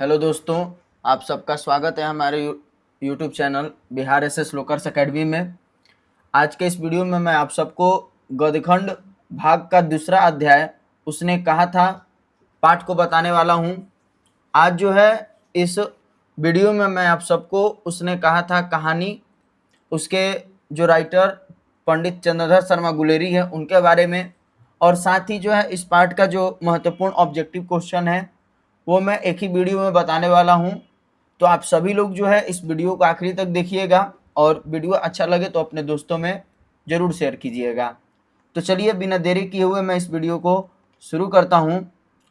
Hello दोस्तों, आप सबका स्वागत है हमारे YouTube channel Bihar SS lockers academy में। आज के इस वीडियो में मैं आप सबको गद्यखंड भाग का दूसरा अध्याय उसने कहा था पाठ को बताने वाला हूं। आज जो है इस वीडियो में मैं आप सबको उसने कहा था कहानी, उसके जो राइटर पंडित चंद्रधर शर्मा गुलेरी है उनके बारे में, और साथ ही जो है इस पाठ का जो महत्वपूर्ण ऑब्जेक्टिव क्वेश्चन है वो मैं एक ही वीडियो में बताने वाला हूं। तो आप सभी लोग जो है इस वीडियो को आखिरी तक देखिएगा और वीडियो अच्छा लगे तो अपने दोस्तों में ज़रूर शेयर कीजिएगा। तो चलिए बिना देरी किए हुए मैं इस वीडियो को शुरू करता हूं।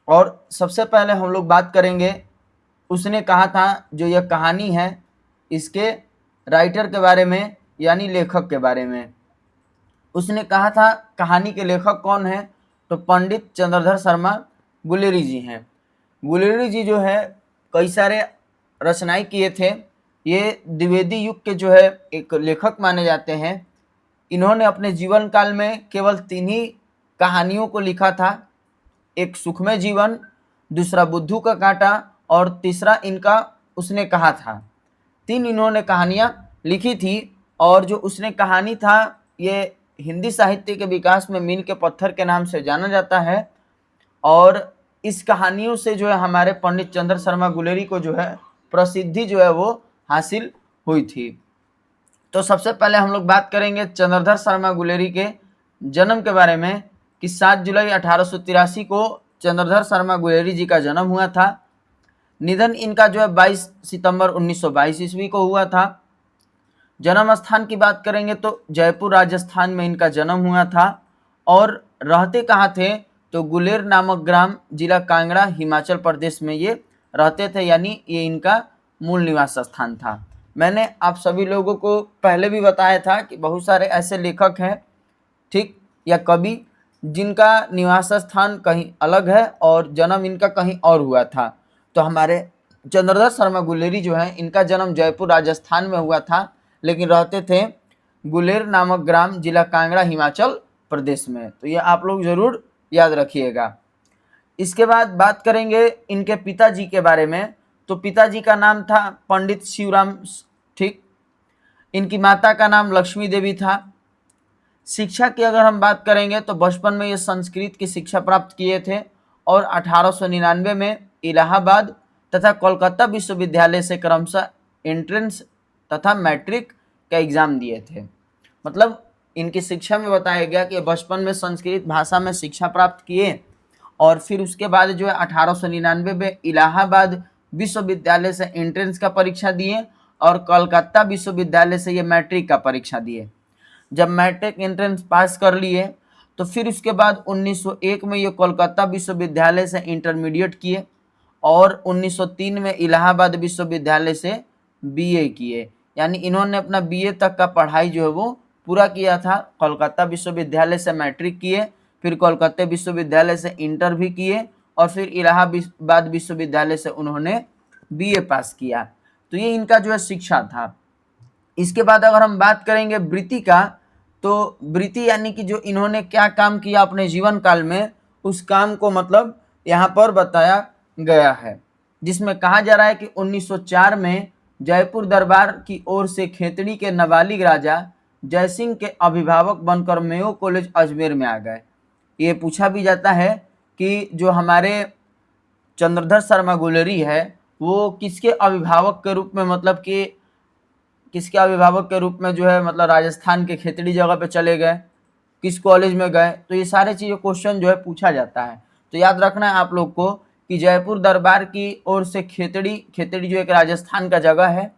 और सबसे पहले हम लोग बात करेंगे उसने कहा था जो यह कहानी है इसके राइटर के बारे में, यानी लेखक के बारे में। उसने कहा था कहानी के लेखक कौन है, तो पंडित चंद्रधर शर्मा गुलेरी जी हैं। गुलेरी जी जो है कई सारे रचनाएं किए थे। ये द्विवेदी युग के जो है एक लेखक माने जाते हैं। इन्होंने अपने जीवन काल में केवल 3 ही कहानियों को लिखा था। एक सुखमय जीवन, दूसरा बुद्धू का कांटा और तीसरा इनका उसने कहा था। 3 इन्होंने कहानियां लिखी थी। और जो उसने कहानी था ये हिंदी साहित्य के विकास में मील के पत्थर के नाम से जाना जाता है। और इस कहानियों से जो है हमारे पंडित चंद्र शर्मा गुलेरी को जो है प्रसिद्धि जो है वो हासिल हुई थी। तो सबसे पहले हम लोग बात करेंगे चंद्रधर शर्मा गुलेरी के जन्म के बारे में कि 7 जुलाई 1883 को चंद्रधर शर्मा गुलेरी जी का जन्म हुआ था। निधन इनका जो है 22 सितंबर 1922 ईस्वी को हुआ था। जन्म स्थान की बात करेंगे तो जयपुर राजस्थान में इनका जन्म हुआ था। और रहते कहाँ थे, तो गुलेर नामक ग्राम, जिला कांगड़ा, हिमाचल प्रदेश में ये रहते थे, यानी ये इनका मूल निवास स्थान था। मैंने आप सभी लोगों को पहले भी बताया था कि बहुत सारे ऐसे लेखक हैं, ठीक, या कवि जिनका निवास स्थान कहीं अलग है और जन्म इनका कहीं और हुआ था। तो हमारे चंद्रधर शर्मा गुलेरी जो है इनका जन्म जयपुर राजस्थान में हुआ था, लेकिन रहते थे गुलेर नामक ग्राम, जिला कांगड़ा, हिमाचल प्रदेश में। तो ये आप लोग जरूर याद रखिएगा। इसके बाद बात करेंगे इनके पिताजी के बारे में। तो पिताजी का नाम था पंडित शिवराम, ठीक। इनकी माता का नाम लक्ष्मी देवी था। शिक्षा की अगर हम बात करेंगे तो बचपन में ये संस्कृत की शिक्षा प्राप्त किए थे और 1899 में इलाहाबाद तथा कोलकाता विश्वविद्यालय से क्रमशः एंट्रेंस तथा मैट्रिक का एग्ज़ाम दिए थे। मतलब इनकी शिक्षा में बताया गया कि बचपन में संस्कृत भाषा में शिक्षा प्राप्त किए और फिर उसके बाद जो है 1899 में इलाहाबाद विश्वविद्यालय से एंट्रेंस का परीक्षा दिए और कोलकाता विश्वविद्यालय से ये मैट्रिक का परीक्षा दिए। जब मैट्रिक एंट्रेंस पास कर लिए तो फिर उसके बाद 1901 में ये कोलकाता विश्वविद्यालय से इंटरमीडिएट किए और 1903 में इलाहाबाद विश्वविद्यालय से बीए किए। यानी इन्होंने अपना बीए तक का पढ़ाई जो है वो पूरा किया था। कोलकाता विश्वविद्यालय से मैट्रिक किए, फिर कोलकाता विश्वविद्यालय से इंटर भी किए और फिर इलाहाबाद विश्वविद्यालय से उन्होंने बीए पास किया। तो ये इनका जो है शिक्षा था। इसके बाद अगर हम बात करेंगे वृत्ति का, तो वृत्ति यानी कि जो इन्होंने क्या काम किया अपने जीवन काल में, उस काम को मतलब यहाँ पर बताया गया है, जिसमें कहा जा रहा है कि 1904 में जयपुर दरबार की ओर से खेतड़ी के नाबालिग राजा जयसिंह के अभिभावक बनकर मेयो कॉलेज अजमेर में आ गए। ये पूछा भी जाता है कि जो हमारे चंद्रधर शर्मा गुलेरी है वो किसके अभिभावक के रूप में, मतलब कि किसके अभिभावक के रूप में जो है मतलब राजस्थान के खेतड़ी जगह पे चले गए, किस कॉलेज में गए। तो ये सारे चीज़ें क्वेश्चन जो है पूछा जाता है। तो याद रखना है आप लोग को कि जयपुर दरबार की ओर से खेतड़ी जो एक राजस्थान का जगह है,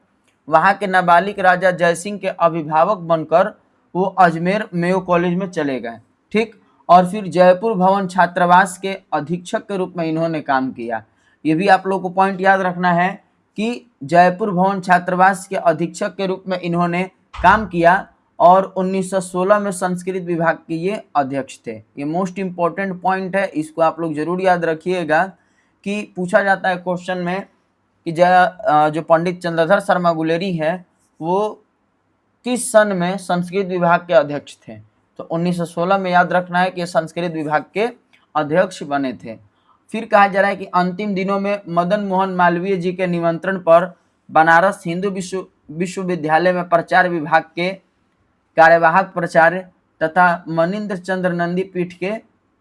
वहाँ के नाबालिग राजा जयसिंह के अभिभावक बनकर वो अजमेर मेयो कॉलेज में चले गए, ठीक। और फिर जयपुर भवन छात्रावास के अधीक्षक के रूप में इन्होंने काम किया। ये भी आप लोग को पॉइंट याद रखना है कि जयपुर भवन छात्रावास के अधीक्षक के रूप में इन्होंने काम किया और 1916 में संस्कृत विभाग के ये अध्यक्ष थे। ये मोस्ट इम्पोर्टेंट पॉइंट है, इसको आप लोग जरूर याद रखिएगा कि पूछा जाता है क्वेश्चन में कि जो पंडित चंद्रधर शर्मा गुलेरी है वो किस सन में संस्कृत विभाग के अध्यक्ष थे। तो 1916 में याद रखना है कि संस्कृत विभाग के अध्यक्ष बने थे। फिर कहा जा रहा है कि अंतिम दिनों में मदन मोहन मालवीय जी के निमंत्रण पर बनारस हिंदू विश्वविद्यालय में प्रचार विभाग के कार्यवाहक प्राचार्य तथा मनिंद्र चंद्र नंदी पीठ के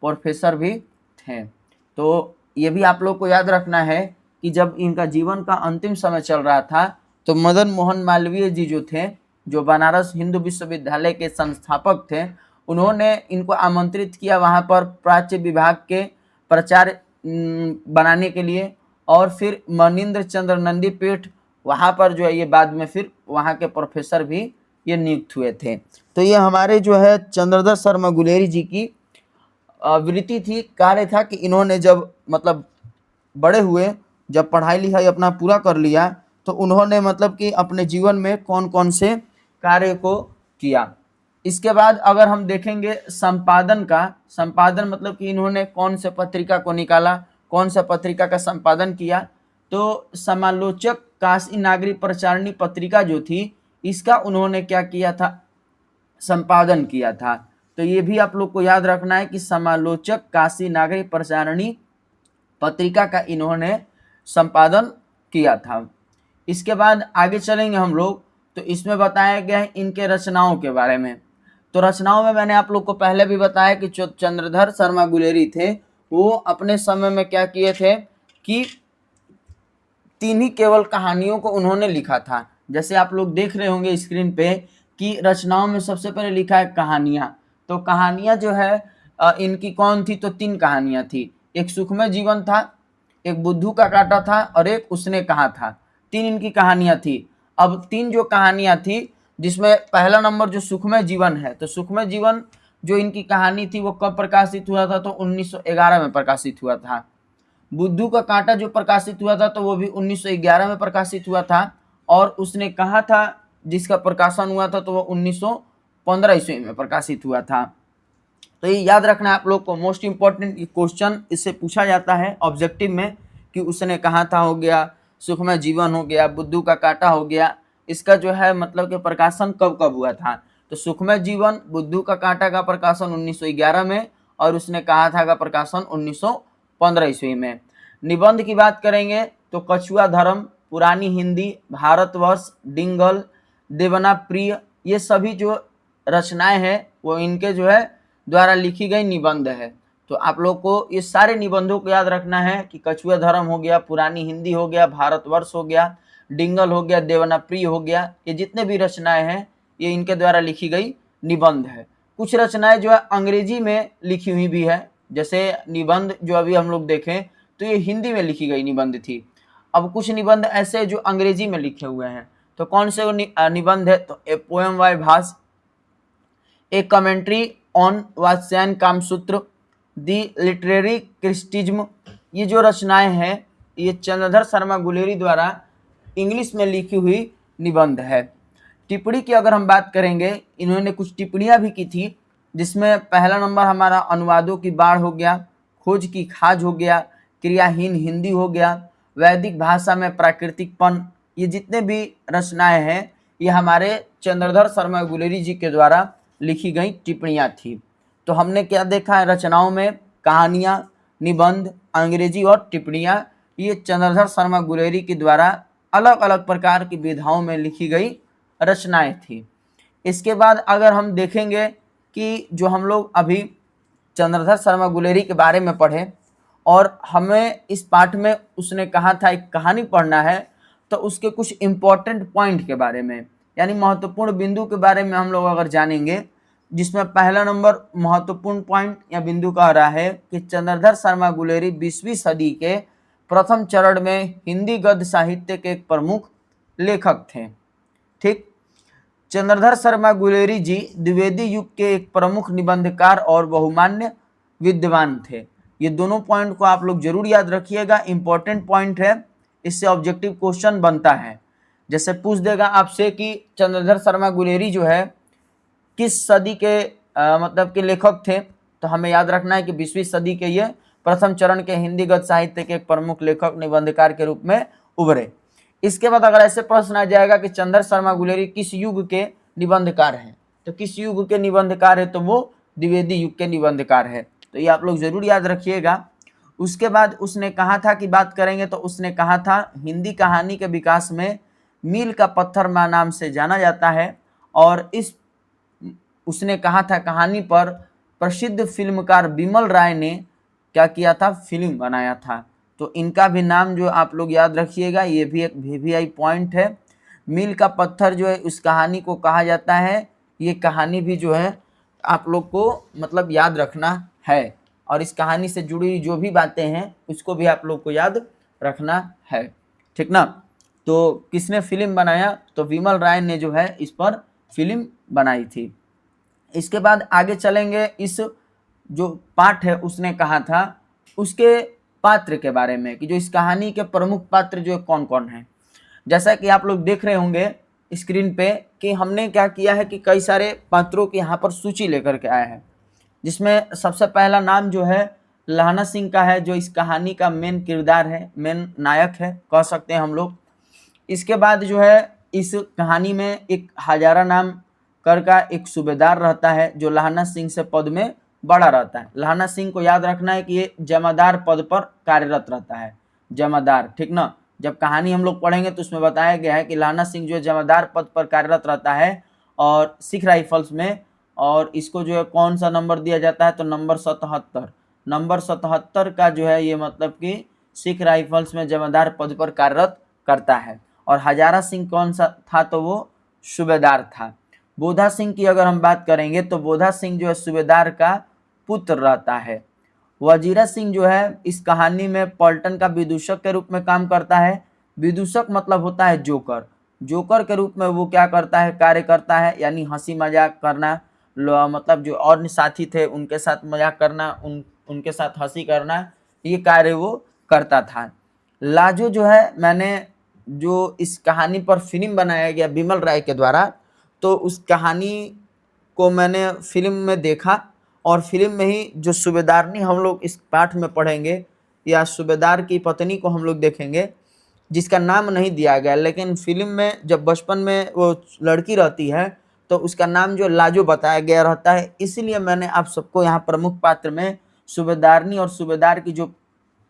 प्रोफेसर भी थे। तो ये भी आप लोग को याद रखना है कि जब इनका जीवन का अंतिम समय चल रहा था तो मदन मोहन मालवीय जी जो थे, जो बनारस हिंदू विश्वविद्यालय के संस्थापक थे, उन्होंने इनको आमंत्रित किया वहाँ पर प्राच्य विभाग के प्राचार्य बनाने के लिए। और फिर मनिंद्र चंद्र नंदी पीठ वहाँ पर जो है ये बाद में फिर वहाँ के प्रोफेसर भी ये नियुक्त हुए थे। तो ये हमारे जो है चंद्रधर शर्मा गुलेरी जी की वृत्ति थी, कार्य था कि इन्होंने जब मतलब बड़े हुए, जब पढ़ाई लिखाई अपना पूरा कर लिया, तो उन्होंने मतलब कि अपने जीवन में कौन कौन से कार्य को किया। इसके बाद अगर हम देखेंगे संपादन का, संपादन मतलब कि इन्होंने कौन से पत्रिका को निकाला, कौन सा पत्रिका का संपादन किया, तो समालोचक काशी नागरी प्रचारणी पत्रिका जो थी इसका उन्होंने क्या किया था, संपादन किया था। तो ये भी आप लोग को याद रखना है कि समालोचक काशी नागरी प्रचारणी पत्रिका का इन्होंने संपादन किया था। इसके बाद आगे चलेंगे हम लोग, तो इसमें बताया गया है इनके रचनाओं के बारे में। तो रचनाओं में मैंने आप लोग को पहले भी बताया कि जो चंद्रधर शर्मा गुलेरी थे वो अपने समय में क्या किए थे कि 3 ही केवल कहानियों को उन्होंने लिखा था। जैसे आप लोग देख रहे होंगे स्क्रीन पे कि रचनाओं में सबसे पहले लिखा है कहानियाँ। तो कहानियाँ जो है इनकी कौन थी, तो 3 कहानियाँ थी। एक सुखमय जीवन था, एक बुद्धू का कांटा था और एक उसने कहा था। 3 इनकी कहानियाँ थी। अब 3 जो कहानियाँ थी जिसमें पहला नंबर जो सुखमय जीवन है, तो सुखमय जीवन जो इनकी कहानी थी वो कब प्रकाशित हुआ था, तो 1911 में प्रकाशित हुआ था। बुद्धू का कांटा जो प्रकाशित हुआ था तो वो भी 1911 में प्रकाशित हुआ था। और उसने कहा था जिसका प्रकाशन हुआ था तो वो 1915 ईस्वी में प्रकाशित हुआ था। तो ये याद रखना है आप लोग को, मोस्ट इंपॉर्टेंट क्वेश्चन इससे पूछा जाता है ऑब्जेक्टिव में कि उसने कहा था हो गया, सुखमय जीवन हो गया, बुद्धू का कांटा हो गया, इसका जो है मतलब कि प्रकाशन कब कब हुआ था। तो सुखमय जीवन, बुद्धू का कांटा का प्रकाशन 1911 में और उसने कहा था का प्रकाशन 1915 ईस्वी में। निबंध की बात करेंगे तो कछुआ धर्म, पुरानी हिंदी, भारतवर्ष, डिंगल, देवना प्रिय, ये सभी जो रचनाएं हैं वो इनके जो है द्वारा लिखी गई निबंध है। तो आप लोग को ये सारे निबंधों को याद रखना है कि कछुआ धर्म हो गया, पुरानी हिंदी हो गया, भारतवर्ष हो गया, डिंगल हो गया, देवना प्रिय हो गया, ये जितने भी रचनाएं हैं ये इनके द्वारा लिखी गई निबंध है। कुछ रचनाएं जो है अंग्रेजी में लिखी हुई भी है, जैसे निबंध जो अभी हम लोग देखें तो ये हिंदी में लिखी गई निबंध थी। अब कुछ निबंध ऐसे जो अंग्रेजी में लिखे हुए हैं, तो कौन से निबंध है, तो a poem by Bhasa, a commentary on Vatsyayana Kamasutra, the literary criticism, ये जो रचनाएं हैं ये चंद्रधर शर्मा गुलेरी द्वारा इंग्लिश में लिखी हुई निबंध है। टिप्पणी की अगर हम बात करेंगे, इन्होंने कुछ टिप्पणियां भी की थी, जिसमें पहला नंबर हमारा अनुवादों की बाढ़ हो गया, खोज की खाज हो गया, क्रियाहीन हिंदी हो गया, वैदिक भाषा में प्राकृतिकपन, ये जितने भी रचनाएं हैं ये हमारे चंद्रधर शर्मा गुलेरी जी के द्वारा लिखी गई टिप्पणियां थी। तो हमने क्या देखा है रचनाओं में, कहानियाँ, निबंध, अंग्रेजी और टिप्पणियाँ, ये चंद्रधर शर्मा गुलेरी के द्वारा अलग अलग प्रकार की विधाओं में लिखी गई रचनाएं थी। इसके बाद अगर हम देखेंगे कि जो हम लोग अभी चंद्रधर शर्मा गुलेरी के बारे में पढ़े और हमें इस पाठ में उसने कहा था एक कहानी पढ़ना है, तो उसके कुछ इम्पोर्टेंट पॉइंट के बारे में यानी महत्वपूर्ण बिंदु के बारे में हम लोग अगर जानेंगे, जिसमें पहला नंबर महत्वपूर्ण पॉइंट या बिंदु कह रहा है कि चंद्रधर शर्मा गुलेरी 20वीं सदी के प्रथम चरण में हिंदी गद्य साहित्य के एक प्रमुख लेखक थे। ठीक, चंद्रधर शर्मा गुलेरी जी द्विवेदी युग के एक प्रमुख निबंधकार और बहुमान्य विद्वान थे। ये दोनों पॉइंट को आप लोग जरूर याद रखिएगा, इंपॉर्टेंट पॉइंट है, इससे ऑब्जेक्टिव क्वेश्चन बनता है। जैसे पूछ देगा आपसे कि चंद्रधर शर्मा गुलेरी जो है किस सदी के मतलब के लेखक थे, तो हमें याद रखना है कि 20वीं सदी के ये प्रथम चरण के हिंदी गद्य साहित्य के एक प्रमुख लेखक निबंधकार के रूप में उभरे। इसके बाद अगर ऐसे प्रश्न आ जाएगा कि चंद्रधर शर्मा गुलेरी किस युग के निबंधकार हैं, तो किस युग के निबंधकार है, तो वो द्विवेदी युग के निबंधकार है। तो ये आप लोग जरूर याद रखिएगा। उसके बाद उसने कहा था कि बात करेंगे तो उसने कहा था हिंदी कहानी के विकास में मील का पत्थर मां नाम से जाना जाता है। और इस उसने कहा था कहानी पर प्रसिद्ध फिल्मकार बिमल राय ने क्या किया था, फिल्म बनाया था। तो इनका भी नाम जो आप लोग याद रखिएगा, ये भी एक वीवीआई पॉइंट है। मील का पत्थर जो है उस कहानी को कहा जाता है। ये कहानी भी जो है आप लोग को मतलब याद रखना है, और इस कहानी से जुड़ी जो भी बातें हैं उसको भी आप लोग को याद रखना है, ठीक ना। तो किसने फिल्म बनाया, तो विमल राय ने जो है इस पर फिल्म बनाई थी। इसके बाद आगे चलेंगे, इस जो पाठ है उसने कहा था उसके पात्र के बारे में कि जो इस कहानी के प्रमुख पात्र जो कौन कौन है। जैसा कि आप लोग देख रहे होंगे स्क्रीन पे कि हमने क्या किया है कि कई सारे पात्रों की यहाँ पर सूची लेकर के आए हैं, जिसमें सबसे पहला नाम जो है लहना सिंह का है, जो इस कहानी का मेन किरदार है, मेन नायक है कह सकते हैं हम लोग। इसके बाद जो है इस कहानी में एक हजारा नाम कर का एक सूबेदार रहता है जो लहना सिंह से पद में बड़ा रहता है। लहना सिंह को याद रखना है कि ये जमादार पद पर कार्यरत रहता है, जमादार, ठीक ना। जब कहानी हम लोग पढ़ेंगे तो उसमें बताया गया है कि लहना सिंह जो है जमादार पद पर कार्यरत रहता है और सिख राइफल्स में। और इसको जो है कौन सा नंबर दिया जाता है, तो नंबर 77। नंबर 77 का जो है ये मतलब कि सिख राइफल्स में जमादार पद पर कार्यरत करता है। और हजारा सिंह कौन सा था, तो वो सूबेदार था। बोधा सिंह की अगर हम बात करेंगे तो बोधा सिंह जो है सूबेदार का पुत्र रहता है। वजीरा सिंह जो है इस कहानी में पलटन का विदूषक के रूप में काम करता है। विदूषक मतलब होता है जोकर। जोकर के रूप में वो क्या करता है, कार्य करता है, यानी हंसी मजाक करना, मतलब जो और साथी थे उनके साथ मजाक करना, उनके साथ हंसी करना, ये कार्य वो करता था। लाजो जो है, मैंने जो इस कहानी पर फिल्म बनाया गया बिमल राय के द्वारा, तो उस कहानी को मैंने फिल्म में देखा, और फिल्म में ही जो सूबेदारनी हम लोग इस पाठ में पढ़ेंगे या सूबेदार की पत्नी को हम लोग देखेंगे जिसका नाम नहीं दिया गया, लेकिन फिल्म में जब बचपन में वो लड़की रहती है तो उसका नाम जो लाजो बताया गया रहता है। इसीलिए मैंने आप सबको यहाँ प्रमुख पात्र में सूबेदारनी और सूबेदार की जो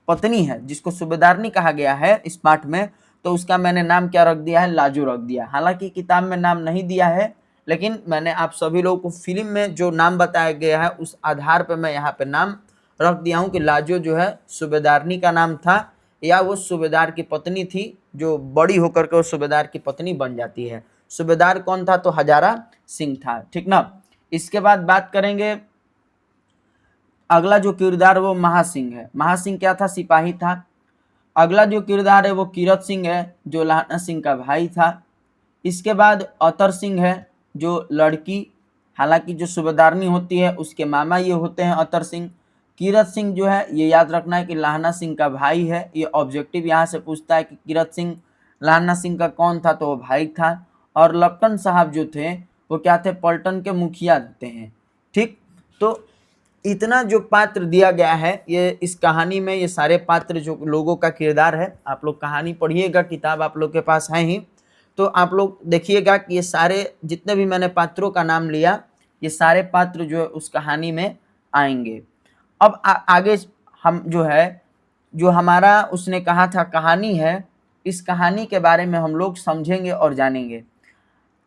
पत्नी है जिसको सूबेदारनी कहा गया है इस पाठ में, तो उसका मैंने नाम क्या रख दिया है, लाजो रख दिया। हालांकि किताब में नाम नहीं दिया है, लेकिन मैंने आप सभी लोगों को फिल्म में जो नाम बताया गया है उस आधार पर मैं यहाँ पे नाम रख दिया हूँ कि लाजो जो है सूबेदारनी का नाम था, या वो सूबेदार की पत्नी थी जो बड़ी होकर के वो सूबेदार की पत्नी बन जाती है। सूबेदार कौन था, तो हजारा सिंह था, ठीक ना। इसके बाद बात करेंगे अगला जो किरदार वो महासिंह है। महासिंह क्या था, सिपाही था। अगला जो किरदार है वो कीरत सिंह है जो लहना सिंह का भाई था। इसके बाद अतर सिंह है जो लड़की, हालांकि जो सूबेदारनी होती है उसके मामा ये होते हैं अतर सिंह। कीरत सिंह जो है ये याद रखना है कि लहना सिंह का भाई है। ये ऑब्जेक्टिव यहाँ से पूछता है कि कीरत सिंह लहना सिंह का कौन था, तो वो भाई था। और लक्कन साहब जो थे वो क्या थे, पलटन के मुखिया थे हैं, ठीक। तो इतना जो पात्र दिया गया है ये इस कहानी में, ये सारे पात्र जो लोगों का किरदार है, आप लोग कहानी पढ़िएगा, किताब आप लोग के पास है ही, तो आप लोग देखिएगा कि ये सारे जितने भी मैंने पात्रों का नाम लिया ये सारे पात्र जो है उस कहानी में आएंगे। अब आगे हम जो है जो हमारा उसने कहा था कहानी है, इस कहानी के बारे में हम लोग समझेंगे और जानेंगे।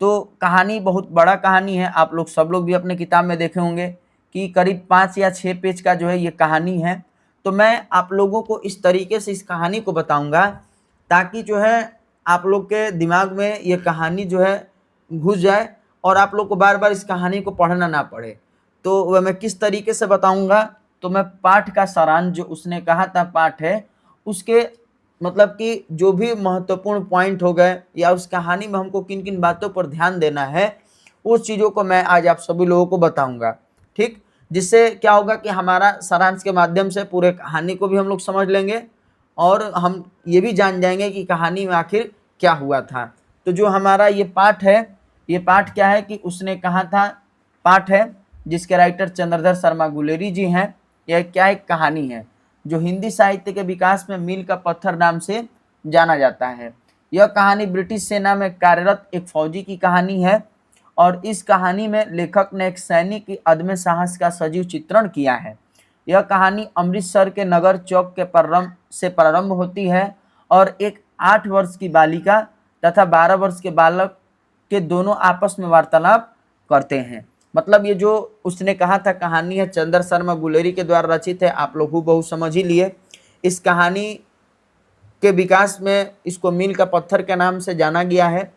तो कहानी बहुत बड़ा कहानी है, आप लोग सब लोग भी अपने किताब में देखे होंगे कि करीब 5 या 6 पेज का जो है ये कहानी है। तो मैं आप लोगों को इस तरीके से इस कहानी को बताऊंगा ताकि जो है आप लोग के दिमाग में ये कहानी जो है घुस जाए और आप लोग को बार बार इस कहानी को पढ़ना ना पड़े। तो वह मैं किस तरीके से बताऊंगा, तो मैं पाठ का सारांश जो उसने कहा था पाठ है उसके मतलब कि जो भी महत्वपूर्ण पॉइंट हो गए या उस कहानी में हमको किन किन बातों पर ध्यान देना है उस चीज़ों को मैं आज आप सभी लोगों को बताऊंगा, ठीक। जिससे क्या होगा कि हमारा सारांश के माध्यम से पूरे कहानी को भी हम लोग समझ लेंगे और हम ये भी जान जाएंगे कि कहानी में आखिर क्या हुआ था। तो जो हमारा ये पाठ है, ये पाठ क्या है कि उसने कहा था पाठ है जिसके राइटर चंद्रधर शर्मा गुलेरी जी हैं। यह क्या एक कहानी है जो हिंदी साहित्य के विकास में मील का पत्थर नाम से जाना जाता है। यह कहानी ब्रिटिश सेना में कार्यरत एक फौजी की कहानी है और इस कहानी में लेखक ने एक सैनिक की अदम्य साहस का सजीव चित्रण किया है। यह कहानी अमृतसर के नगर चौक के प्रारंभ होती है और एक 8 वर्ष की बालिका तथा 12 वर्ष के बालक के दोनों आपस में वार्तालाप करते हैं। मतलब ये जो उसने कहा था कहानी है चंद्र शर्मा गुलेरी के द्वारा रचित है, आप लोग हूबहू समझ ही लिए। इस कहानी के विकास में इसको मील का पत्थर के नाम से जाना गया है।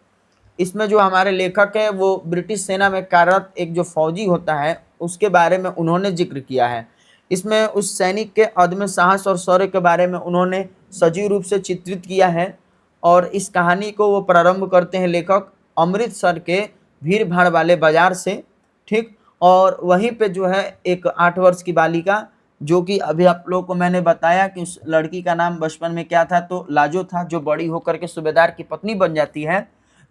इसमें जो हमारे लेखक है वो ब्रिटिश सेना में कार्यरत एक जो फौजी होता है उसके बारे में उन्होंने जिक्र किया है। इसमें उस सैनिक के अदम्य साहस और शौर्य के बारे में उन्होंने सजीव रूप से चित्रित किया है। और इस कहानी को वो प्रारंभ करते हैं लेखक अमृतसर के भीड़ भाड़ वाले बाजार से, ठीक। और वहीं पे जो है एक 8 वर्ष की बालिका, जो कि अभी आप लोगों को मैंने बताया कि उस लड़की का नाम बचपन में क्या था, तो लाजो था, जो बड़ी होकर के सूबेदार की पत्नी बन जाती है,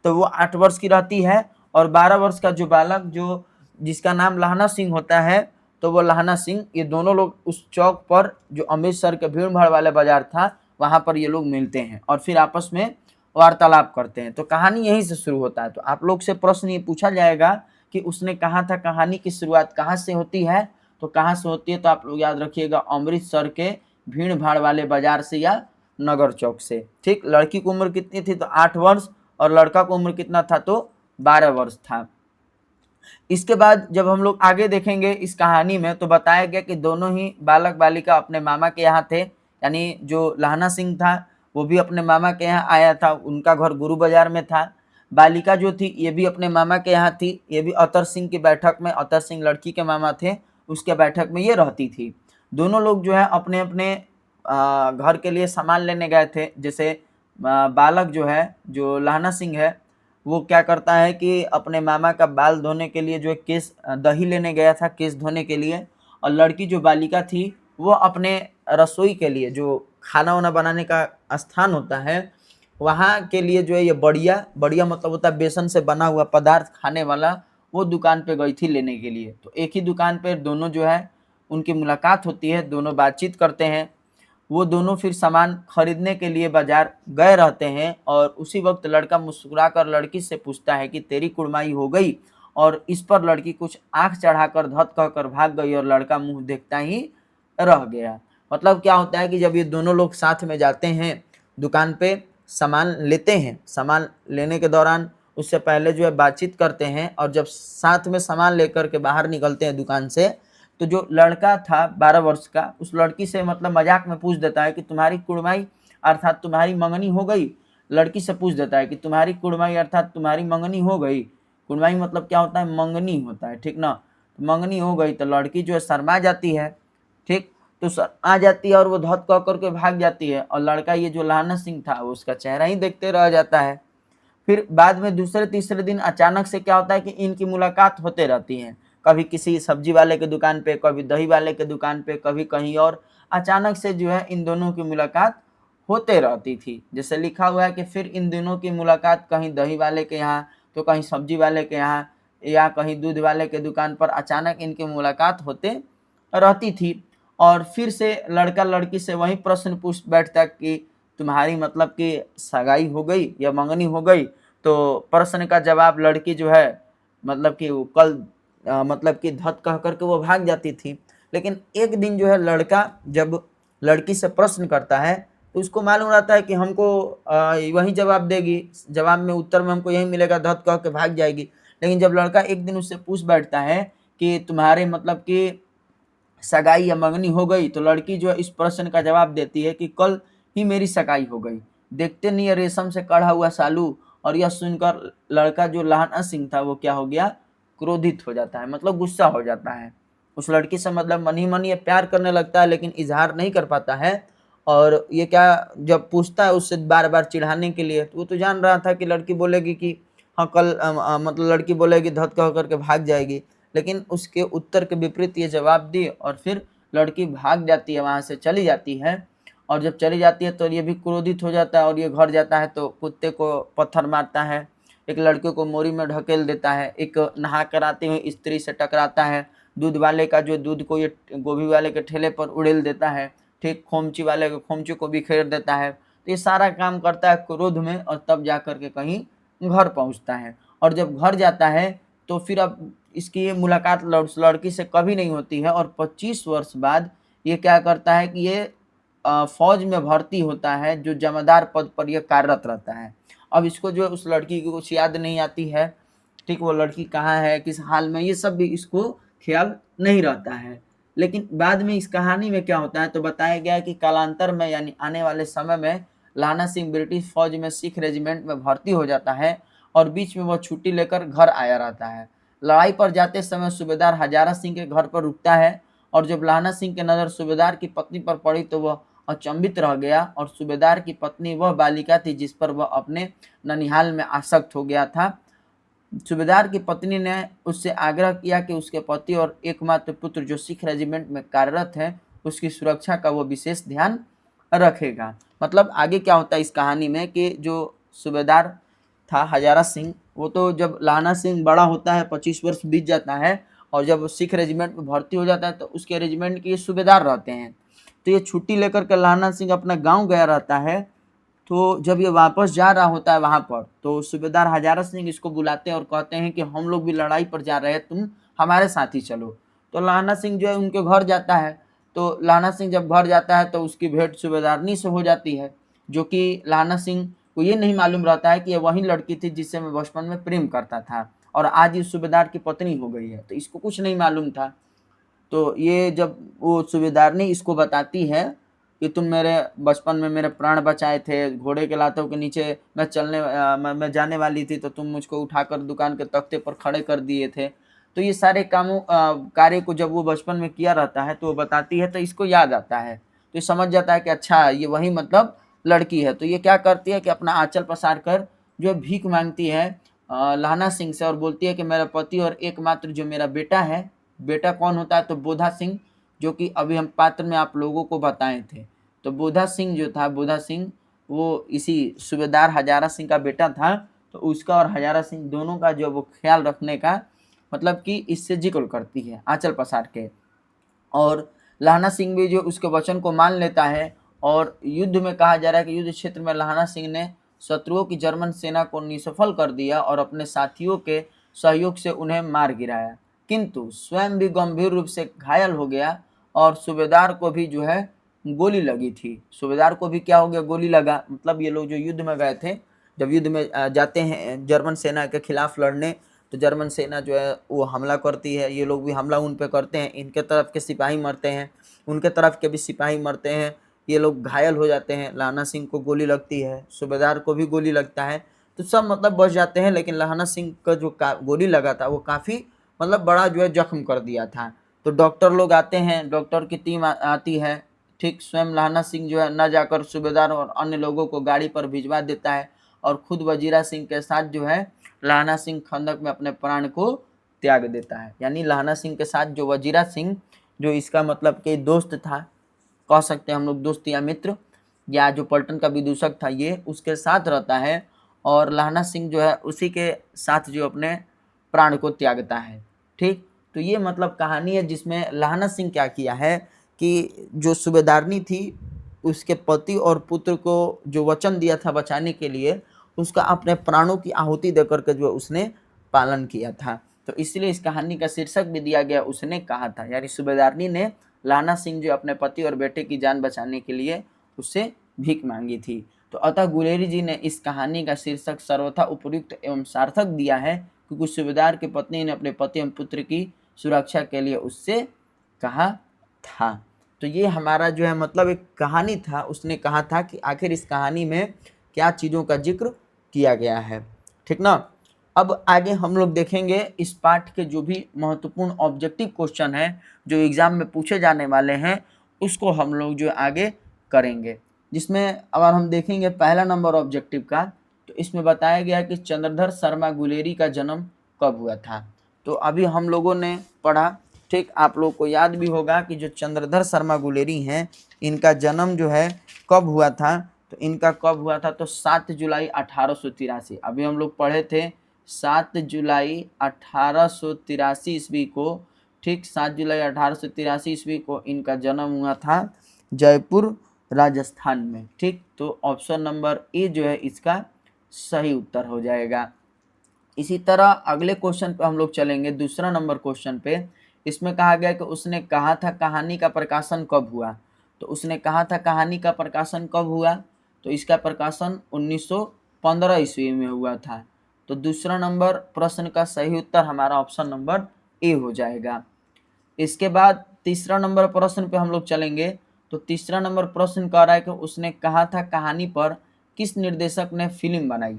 तो वो 8 वर्ष की रहती है। और 12 वर्ष का जो बालक जो जिसका नाम लहना सिंह होता है, तो वो लहना सिंह, ये दोनों लोग उस चौक पर जो अमृतसर के भीड़ भाड़ वाले बाजार था वहाँ पर ये लोग मिलते हैं और फिर आपस में वार्तालाप करते हैं। तो कहानी यहीं से शुरू होता है। तो आप लोग से प्रश्न ये पूछा जाएगा कि उसने कहा था कहानी की शुरुआत कहाँ से होती है, तो कहाँ से होती है, तो आप लोग याद रखिएगा अमृतसर के भीड़ भाड़ वाले बाजार से या नगर चौक से, ठीक। लड़की की उम्र कितनी थी, तो 8 वर्ष, और लड़का की उम्र कितना था, तो 12 वर्ष था। इसके बाद जब हम लोग आगे देखेंगे इस कहानी में, तो बताया गया कि दोनों ही बालक बालिका अपने मामा के यहाँ थे, यानी जो लहना सिंह था वो भी अपने मामा के यहाँ आया था, उनका घर गुरु बाजार में था। बालिका जो थी ये भी अपने मामा के यहाँ थी, ये भी अतर सिंह की बैठक में, अतर सिंह लड़की के मामा थे, उसके बैठक में ये रहती थी। दोनों लोग जो है अपने अपने घर के लिए सामान लेने गए थे। जैसे बालक जो है, जो लहना सिंह है, वो क्या करता है कि अपने मामा का बाल धोने के लिए जो है केस दही लेने गया था केस धोने के लिए। और लड़की जो बालिका थी वो अपने रसोई के लिए, जो खाना वाना बनाने का स्थान होता है वहाँ के लिए जो है ये बढ़िया मतलब होता है बेसन से बना हुआ पदार्थ खाने वाला, वो दुकान पे गई थी लेने के लिए। तो एक ही दुकान पे दोनों जो है उनकी मुलाकात होती है, दोनों बातचीत करते हैं। वो दोनों फिर सामान खरीदने के लिए बाजार गए रहते हैं और उसी वक्त लड़का मुस्कुराकर लड़की से पूछता है कि तेरी कुड़माई हो गई। और इस पर लड़की कुछ आंख चढ़ाकर धत कहकर भाग गई और लड़का मुंह देखता ही रह गया। मतलब क्या होता है कि जब ये दोनों लोग साथ में जाते हैं दुकान पे सामान लेते हैं, सामान लेने के दौरान उससे पहले जो है बातचीत करते हैं, और जब साथ में सामान लेकर के बाहर निकलते हैं दुकान से, तो जो लड़का था 12 वर्ष का, उस लड़की से मतलब मजाक में पूछ देता है कि तुम्हारी कुड़माई अर्थात तुम्हारी मंगनी हो गई। लड़की से पूछ देता है कि तुम्हारी कुड़माई अर्थात तुम्हारी मंगनी हो गई। कुड़माई मतलब क्या होता है, मंगनी होता है, ठीक ना। तो मंगनी हो गई तो लड़की जो है शर्मा जाती है, ठीक। तो शर्मा जाती है और वो धत कह करके भाग जाती है, और लड़का ये जो लहना सिंह था वो उसका चेहरा ही देखते रह जाता है। फिर बाद में दूसरे तीसरे दिन अचानक से क्या होता है कि इनकी मुलाकात होते रहती है, कभी किसी सब्जी वाले के दुकान पे, कभी दही वाले के दुकान पे, कभी कहीं और। अचानक से जो है इन दोनों की मुलाकात होते रहती थी। जैसे लिखा हुआ है कि फिर इन दोनों की मुलाकात कहीं दही वाले के यहाँ, तो कहीं सब्जी वाले के यहाँ, या कहीं दूध वाले के दुकान पर अचानक इनकी मुलाकात होते रहती थी। और फिर से लड़का लड़की से वही प्रश्न पूछ बैठता कि तुम्हारी मतलब कि सगाई हो गई या मंगनी हो गई। तो प्रश्न का जवाब लड़की जो है मतलब कि वो कल मतलब कि धत कह करके वो भाग जाती थी। लेकिन एक दिन जो है लड़का जब लड़की से प्रश्न करता है तो उसको मालूम रहता है कि हमको वही जवाब देगी, जवाब में उत्तर में हमको यही मिलेगा, धत कह के भाग जाएगी। लेकिन जब लड़का एक दिन उससे पूछ बैठता है कि तुम्हारे मतलब कि सगाई या मंगनी हो गई, तो लड़की जो है इस प्रश्न का जवाब देती है कि कल ही मेरी सगाई हो गई। देखते नहीं है रेशम से कढ़ा हुआ सालू। और यह सुनकर लड़का जो लहना सिंह था वो क्या हो गया, क्रोधित हो जाता है, मतलब गुस्सा हो जाता है। उस लड़की से मतलब मन ही मन ये प्यार करने लगता है लेकिन इजहार नहीं कर पाता है। और ये क्या जब पूछता है उससे बार बार चिढ़ाने के लिए, तो वो तो जान रहा था कि लड़की बोलेगी कि हाँ कल मतलब लड़की बोलेगी धत कह करके भाग जाएगी। लेकिन उसके उत्तर के विपरीत ये जवाब दी और फिर लड़की भाग जाती है, वहाँ से चली जाती है। और जब चली जाती है तो ये भी क्रोधित हो जाता है और ये घर जाता है तो कुत्ते को पत्थर मारता है, एक लड़के को मोरी में ढकेल देता है, एक नहा कर आते हुए स्त्री से टकराता है, दूध वाले का जो दूध को ये गोभी वाले के ठेले पर उड़ेल देता है, ठीक, खोमची वाले के खोमची को बिखेर देता है। तो ये सारा काम करता है क्रोध में, और तब जा कर के कहीं घर पहुंचता है। और जब घर जाता है तो फिर अब इसकी ये मुलाकात उस लड़की से कभी नहीं होती है। और 25 वर्ष बाद ये क्या करता है कि ये फौज में भर्ती होता है, जो जमादार पद पर यह कार्यरत रहता है। अब इसको जो उस लड़की की कुछ याद नहीं आती है, ठीक, वो लड़की कहाँ है, किस हाल में, ये सब भी इसको ख्याल नहीं रहता है। लेकिन बाद में इस कहानी में क्या होता है, तो बताया गया है कि कालांतर में यानी आने वाले समय में लाना सिंह ब्रिटिश फौज में सिख रेजिमेंट में भर्ती हो जाता है और बीच में वह छुट्टी लेकर घर आया रहता है। लड़ाई पर जाते समय सूबेदार हजारा सिंह के घर पर रुकता है और जब लाना सिंह की नज़र सूबेदार की पत्नी पर पड़ी तो वह अचंभित रह गया, और सूबेदार की पत्नी वह बालिका थी जिस पर वह अपने ननिहाल में आसक्त हो गया था। सूबेदार की पत्नी ने उससे आग्रह किया कि उसके पति और एकमात्र पुत्र जो सिख रेजिमेंट में कार्यरत है उसकी सुरक्षा का वो विशेष ध्यान रखेगा। मतलब आगे क्या होता है इस कहानी में कि जो सूबेदार था हजारा सिंह, वो तो जब लाना सिंह बड़ा होता है, 25 वर्ष बीत जाता है, और जब वो सिख रेजिमेंट में भर्ती हो जाता है तो उसके रेजिमेंट के ये सूबेदार रहते हैं। तो ये छुट्टी लेकर के लाना सिंह अपना गांव गया रहता है। तो जब ये वापस जा रहा होता है वहाँ पर, तो सूबेदार हजारा सिंह इसको बुलाते हैं और कहते हैं कि हम लोग भी लड़ाई पर जा रहे हैं, तुम हमारे साथ ही चलो। तो लाना सिंह जो है उनके घर जाता है। तो लाना सिंह जब घर जाता है तो उसकी भेंट सूबेदारनी से हो जाती है, जो कि लाना सिंह को ये नहीं मालूम रहता है कि ये वही लड़की थी जिससे मैं बचपन में प्रेम करता था और आज इस सूबेदार की पत्नी हो गई है। तो इसको कुछ नहीं मालूम था। तो ये जब वो सूबेदारनी इसको बताती है कि तुम मेरे बचपन में मेरे प्राण बचाए थे, घोड़े के लातों के नीचे मैं जाने वाली थी तो तुम मुझको उठाकर दुकान के तख्ते पर खड़े कर दिए थे। तो ये सारे कार्य को जब वो बचपन में किया रहता है तो वो बताती है, तो इसको याद आता है। तो ये समझ जाता है कि अच्छा ये वही मतलब लड़की है। तो ये क्या करती है कि अपना आंचल पसार कर जो भीख मांगती है लाना सिंह से, और बोलती है कि मेरा पति और एकमात्र जो मेरा बेटा है, बेटा कौन होता है, तो बोधा सिंह, जो कि अभी हम पात्र में आप लोगों को बताए थे। तो बोधा सिंह जो था, बोधा सिंह वो इसी सूबेदार हजारा सिंह का बेटा था। तो उसका और हजारा सिंह दोनों का जो वो ख्याल रखने का मतलब कि इससे जिक्र करती है आंचल पसार के। और लाना सिंह भी जो उसके वचन को मान लेता है, और युद्ध में कहा जा रहा है कि युद्ध क्षेत्र में लाना सिंह ने शत्रुओं की जर्मन सेना को निसफल कर दिया और अपने साथियों के सहयोग से उन्हें मार गिराया, किंतु स्वयं भी गंभीर रूप से घायल हो गया। और सूबेदार को भी जो है गोली लगी थी। सूबेदार को भी क्या हो गया, गोली लगा। मतलब ये लोग जो युद्ध में गए थे, जब युद्ध में जाते हैं जर्मन सेना के खिलाफ लड़ने, तो जर्मन सेना जो है वो हमला करती है, ये लोग भी हमला उन पे करते हैं, इनके तरफ के सिपाही मरते हैं, उनके तरफ के भी सिपाही मरते हैं, ये लोग घायल हो जाते हैं। लाना सिंह को गोली लगती है, सूबेदार को भी गोली लगता है, तो सब मतलब बच जाते हैं। लेकिन लाना सिंह का जो गोली लगा था वो काफ़ी मतलब बड़ा जो है जख्म कर दिया था। तो डॉक्टर लोग आते हैं, डॉक्टर की टीम आती है, ठीक, स्वयं लाना सिंह जो है न जाकर सूबेदार और अन्य लोगों को गाड़ी पर भिजवा देता है और खुद वजीरा सिंह के साथ जो है लाना सिंह खंदक में अपने प्राण को त्याग देता है। यानी लाना सिंह के साथ जो वजीरा सिंह, जो इसका मतलब कि दोस्त था, कह सकते हैं हम लोग दोस्त या मित्र, या जो पलटन का विदूषक था, ये उसके साथ रहता है और लाना सिंह जो है उसी के साथ जो अपने प्राण को त्यागता है। ठीक, तो ये मतलब कहानी है जिसमें लाना सिंह क्या किया है कि जो सूबेदारनी थी उसके पति और पुत्र को जो वचन दिया था बचाने के लिए, उसका अपने प्राणों की आहुति देकर के जो उसने पालन किया था। तो इसलिए इस कहानी का शीर्षक भी दिया गया उसने कहा था, यानी सूबेदारनी ने लाना सिंह जो अपने पति और बेटे की जान बचाने के लिए उससे भीख मांगी थी। तो अतः गुलेरी जी ने इस कहानी का शीर्षक सर्वथा उपयुक्त एवं सार्थक दिया है, क्योंकि सूबेदार की पत्नी ने अपने पति एवं पुत्र की सुरक्षा के लिए उससे कहा था। तो ये हमारा जो है मतलब एक कहानी था, उसने कहा था कि आखिर इस कहानी में क्या चीज़ों का जिक्र किया गया है। ठीक ना। अब आगे हम लोग देखेंगे इस पाठ के जो भी महत्वपूर्ण ऑब्जेक्टिव क्वेश्चन है जो एग्जाम में पूछे जाने वाले हैं, उसको हम लोग जो आगे करेंगे। जिसमें अगर हम देखेंगे पहला नंबर ऑब्जेक्टिव का, तो इसमें बताया गया कि चंद्रधर शर्मा गुलेरी का जन्म कब हुआ था। तो अभी हम लोगों ने पढ़ा, ठीक, आप लोग को याद भी होगा कि जो चंद्रधर शर्मा गुलेरी हैं, इनका जन्म जो है कब हुआ था। तो इनका कब हुआ था, तो 7 जुलाई 1883। अभी हम लोग पढ़े थे 7 जुलाई 1883 ईस्वी को, ठीक, 7 जुलाई 1883 ईस्वी को इनका जन्म हुआ था जयपुर राजस्थान में। ठीक, तो ऑप्शन नंबर ए जो है इसका सही उत्तर हो जाएगा। इसी तरह अगले क्वेश्चन पे हम लोग चलेंगे, दूसरा नंबर क्वेश्चन पे। इसमें कहा गया कि उसने कहा था कहानी का प्रकाशन कब हुआ, तो उसने कहा था कहानी का प्रकाशन कब हुआ, तो इसका प्रकाशन 1915 ईस्वी में हुआ था। तो दूसरा नंबर प्रश्न का सही उत्तर हमारा ऑप्शन नंबर ए हो जाएगा। इसके बाद तीसरा नंबर प्रश्न पे हम लोग चलेंगे। तो तीसरा नंबर प्रश्न कह रहा है कि उसने कहा था कहानी पर किस निर्देशक ने फिल्म बनाई।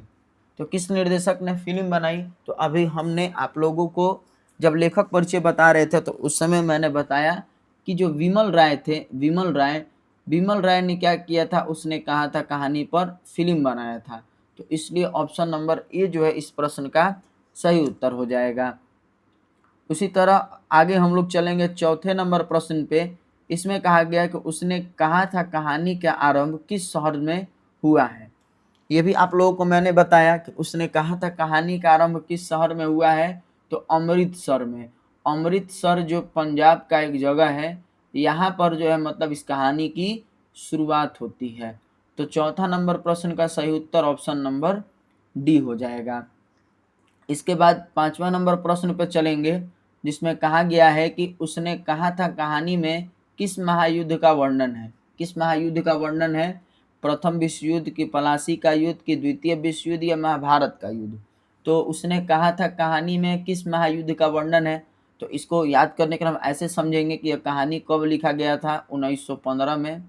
तो किस निर्देशक ने फिल्म बनाई, तो अभी हमने आप लोगों को जब लेखक परिचय बता रहे थे तो उस समय मैंने बताया कि जो विमल राय थे, विमल राय ने क्या किया था, उसने कहा था कहानी पर फिल्म बनाया था। तो इसलिए ऑप्शन नंबर ए जो है इस प्रश्न का सही उत्तर हो जाएगा। उसी तरह आगे हम लोग चलेंगे चौथे नंबर प्रश्न पे। इसमें कहा गया कि उसने कहा था कहानी का आरंभ किस शहर में हुआ है। ये भी आप लोगों को मैंने बताया कि उसने कहा था कहानी का आरंभ किस शहर में हुआ है, तो अमृतसर में। अमृतसर जो पंजाब का एक जगह है, यहाँ पर जो है मतलब इस कहानी की शुरुआत होती है। तो चौथा नंबर प्रश्न का सही उत्तर ऑप्शन नंबर डी हो जाएगा। इसके बाद पांचवा नंबर प्रश्न पर चलेंगे, जिसमें कहा गया है कि उसने कहा था कहानी में किस महायुद्ध का वर्णन है। किस महायुद्ध का वर्णन है, प्रथम विश्व युद्ध की, पलासी का युद्ध की, द्वितीय विश्व युद्ध या महाभारत का युद्ध। तो उसने कहा था कहानी में किस महायुद्ध का वर्णन है, तो इसको याद करने के लिए हम ऐसे समझेंगे कि यह कहानी कब लिखा गया था, 1915 में,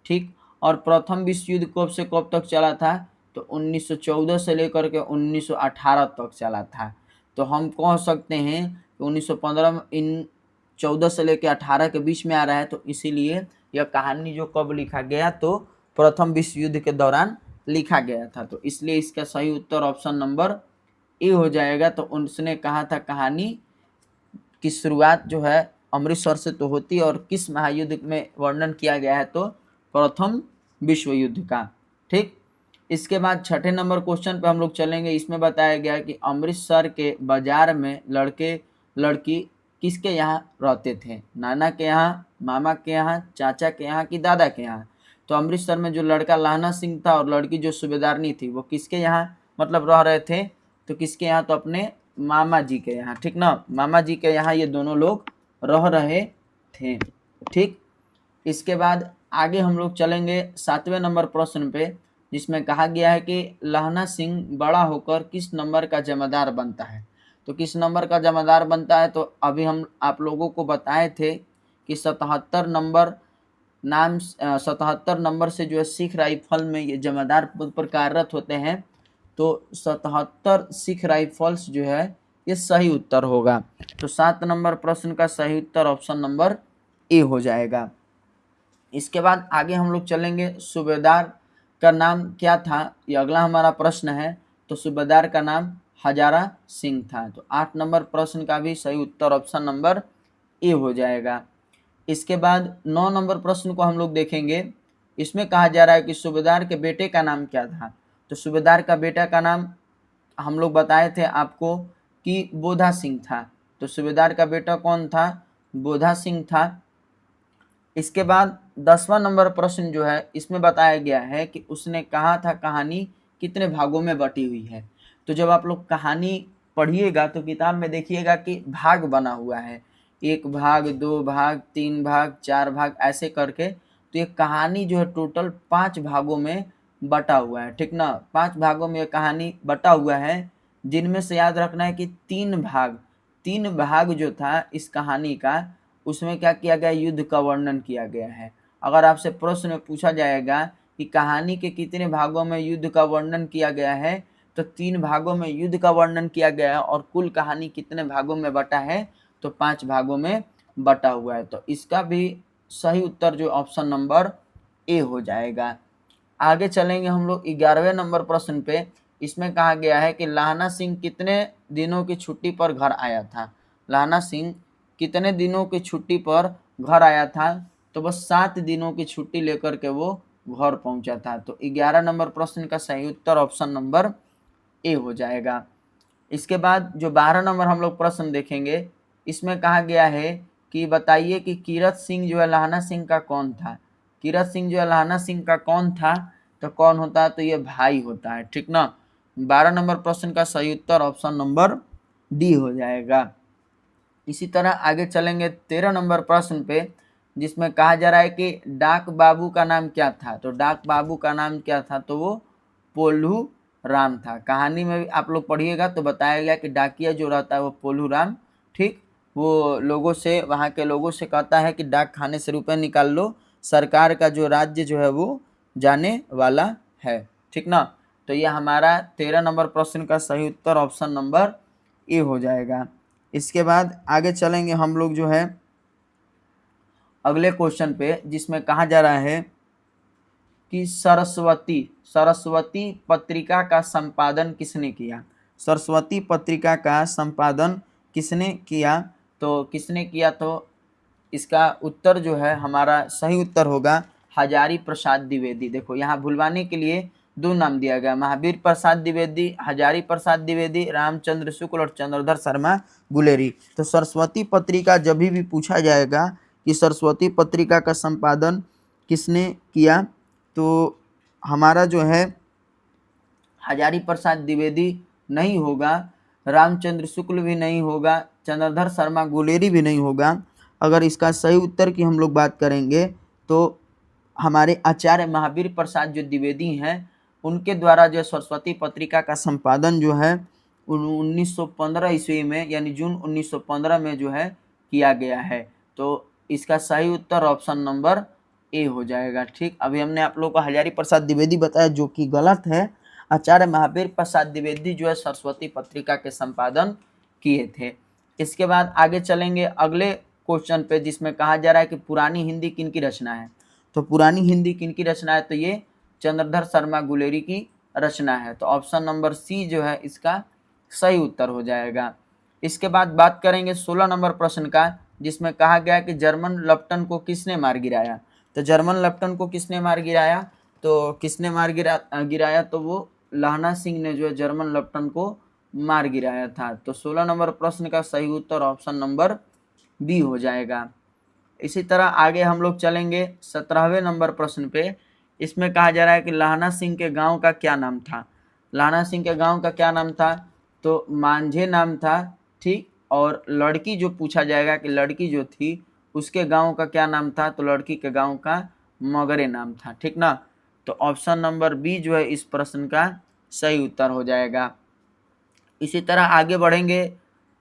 ठीक। और प्रथम विश्व युद्ध कब से कब तक चला था, तो 1914 से लेकर के 1918 तक चला था। तो हम कह सकते हैं कि 1915 में इन 14 से लेकर 18 के बीच में आ रहा है, तो इसीलिए यह कहानी जो कब लिखा गया, तो प्रथम विश्व युद्ध के दौरान लिखा गया था। तो इसलिए इसका सही उत्तर ऑप्शन नंबर ए हो जाएगा। तो उसने कहा था कहानी की शुरुआत जो है अमृतसर से तो होती है, और किस महायुद्ध में वर्णन किया गया है, तो प्रथम विश्व युद्ध का, ठीक। इसके बाद छठे नंबर क्वेश्चन पे हम लोग चलेंगे। इसमें बताया गया है कि अमृतसर के बाजार में लड़के लड़की किसके यहाँ रहते थे, नाना के यहाँ, मामा के यहाँ, चाचा के यहाँ कि दादा के यहाँ। तो अमृतसर में जो लड़का लाहना सिंह था और लड़की जो सूबेदारनी थी वो किसके यहाँ मतलब रह रहे थे, तो किसके यहाँ, तो अपने मामा जी के यहाँ, ठीक ना, मामा जी के यहाँ ये दोनों लोग रह रहे थे, ठीक। इसके बाद आगे हम लोग चलेंगे सातवें नंबर प्रश्न पे, जिसमें कहा गया है कि लहना सिंह बड़ा होकर किस नंबर का जमादार बनता है। तो किस नंबर का जमादार बनता है, तो अभी हम आप लोगों को बताए थे कि 77 नंबर 77 नंबर से जो है सिख राइफल में ये जमादार पद पर कार्यरत होते हैं। तो 77 सिख राइफल्स जो है ये सही उत्तर होगा। तो 7 नंबर प्रश्न का सही उत्तर ऑप्शन नंबर ए हो जाएगा। इसके बाद आगे हम लोग चलेंगे, सूबेदार का नाम क्या था, ये अगला हमारा प्रश्न है। तो सूबेदार का नाम हजारा सिंह था। तो 8 नंबर प्रश्न का भी सही उत्तर ऑप्शन नंबर ए हो जाएगा। इसके बाद 9 नंबर प्रश्न को हम लोग देखेंगे। इसमें कहा जा रहा है कि सूबेदार के बेटे का नाम क्या था। तो सूबेदार का बेटा का नाम हम लोग बताए थे आपको कि बोधा सिंह था। तो सूबेदार का बेटा कौन था, बोधा सिंह था। इसके बाद 10वां नंबर प्रश्न जो है इसमें बताया गया है कि उसने कहा था कहानी कितने भागों में बटी हुई है। तो जब आप लोग कहानी पढ़िएगा तो किताब में देखिएगा कि भाग बना हुआ है, 1 भाग, 2 भाग, 3 भाग, 4 भाग, ऐसे करके। तो ये कहानी जो है टोटल 5 भागों में बटा हुआ है, ठीक ना, 5 भागों में ये कहानी बटा हुआ है, जिनमें से याद रखना है कि 3 भाग जो था इस कहानी का, उसमें क्या किया गया, युद्ध का वर्णन किया गया है। अगर आपसे प्रश्न में पूछा जाएगा कि कहानी के कितने भागों में युद्ध का वर्णन किया गया है, तो 3 भागों में युद्ध का वर्णन किया गया है, और कुल कहानी कितने भागों में बटा है, तो 5 भागों में बटा हुआ है। तो इसका भी सही उत्तर जो ऑप्शन नंबर ए हो जाएगा। आगे चलेंगे हम लोग 11वें नंबर प्रश्न पे। इसमें कहा गया है कि लाहना सिंह कितने दिनों की छुट्टी पर घर आया था। लाहना सिंह कितने दिनों की छुट्टी पर घर आया था, तो बस 7 दिनों की छुट्टी लेकर के वो घर पहुंचा था। तो 11 नंबर प्रश्न का सही उत्तर ऑप्शन नंबर ए हो जाएगा। इसके बाद जो 12 नंबर हम लोग प्रश्न देखेंगे, इसमें कहा गया है कि बताइए कि कीरत सिंह जो है लाहना सिंह का कौन था। कीरत सिंह जो है लाहना सिंह का कौन था, तो कौन होता है, तो ये भाई होता है, ठीक ना। 12 नंबर प्रश्न का सही उत्तर ऑप्शन नंबर डी हो जाएगा। इसी तरह आगे चलेंगे 13 नंबर प्रश्न पे, जिसमें कहा जा रहा है कि डाक बाबू का नाम क्या था। तो डाक बाबू का नाम क्या था, तो वो पोल्हू राम था। कहानी में भी आप लोग पढ़िएगा तो बताया गया कि डाकिया जो रहता है वो पोल्हू राम, ठीक, वो लोगों से, वहाँ के लोगों से कहता है कि डाक खाने से रुपए निकाल लो, सरकार का जो राज्य जो है वो जाने वाला है, ठीक ना। तो ये हमारा 13 नंबर प्रश्न का सही उत्तर ऑप्शन नंबर ए हो जाएगा। इसके बाद आगे चलेंगे हम लोग जो है अगले क्वेश्चन पे, जिसमें कहा जा रहा है कि सरस्वती पत्रिका का संपादन किसने किया। सरस्वती पत्रिका का संपादन किसने किया, तो किसने किया, तो इसका उत्तर जो है हमारा सही उत्तर होगा हजारी प्रसाद द्विवेदी। देखो यहाँ भुलवाने के लिए दो नाम दिया गया, महावीर प्रसाद द्विवेदी, हजारी प्रसाद द्विवेदी, रामचंद्र शुक्ल और चंद्रधर शर्मा गुलेरी। तो सरस्वती पत्रिका जब भी पूछा जाएगा कि सरस्वती पत्रिका का संपादन किसने किया, तो हमारा जो है हजारी प्रसाद द्विवेदी नहीं होगा, रामचंद्र शुक्ल भी नहीं होगा, चंद्रधर शर्मा गुलेरी भी नहीं होगा। अगर इसका सही उत्तर की हम लोग बात करेंगे तो हमारे आचार्य महावीर प्रसाद जो द्विवेदी हैं उनके द्वारा जो सरस्वती पत्रिका का संपादन जो है 1915 ईस्वी में, यानी जून 1915 में जो है किया गया है। तो इसका सही उत्तर ऑप्शन नंबर ए हो जाएगा, ठीक। अभी हमने आप लोग को हजारी प्रसाद द्विवेदी बताया जो कि गलत है। आचार्य महावीर प्रसाद द्विवेदी जो है सरस्वती पत्रिका के संपादन किए थे। इसके बाद आगे चलेंगे अगले क्वेश्चन पे, जिसमें कहा जा रहा है कि पुरानी हिंदी किनकी रचना है। तो पुरानी हिंदी किनकी रचना है, तो ये चंद्रधर शर्मा गुलेरी की रचना है। तो ऑप्शन नंबर सी जो है इसका सही उत्तर हो जाएगा। इसके बाद बात करेंगे 16 नंबर प्रश्न का, जिसमें कहा गया कि जर्मन लेफ्टन को किसने मार गिराया। तो जर्मन लेफ्टन को किसने मार गिराया, तो किसने मार गिराया, तो वो लहना सिंह ने जो है जर्मन लेफ्टन को मार गिराया था। तो 16 नंबर प्रश्न का सही उत्तर ऑप्शन नंबर बी हो जाएगा। इसी तरह आगे हम लोग चलेंगे 17वें नंबर प्रश्न पे। इसमें कहा जा रहा है कि लहना सिंह के गांव का क्या नाम था। लहना सिंह के गांव का क्या नाम था, तो मांझे नाम था, ठीक। और लड़की जो पूछा जाएगा कि लड़की जो थी उसके गांव का क्या नाम था, तो लड़की के गांव का मगरे नाम था, ठीक ना। तो ऑप्शन नंबर बी जो है इस प्रश्न का सही उत्तर हो जाएगा। इसी तरह आगे बढ़ेंगे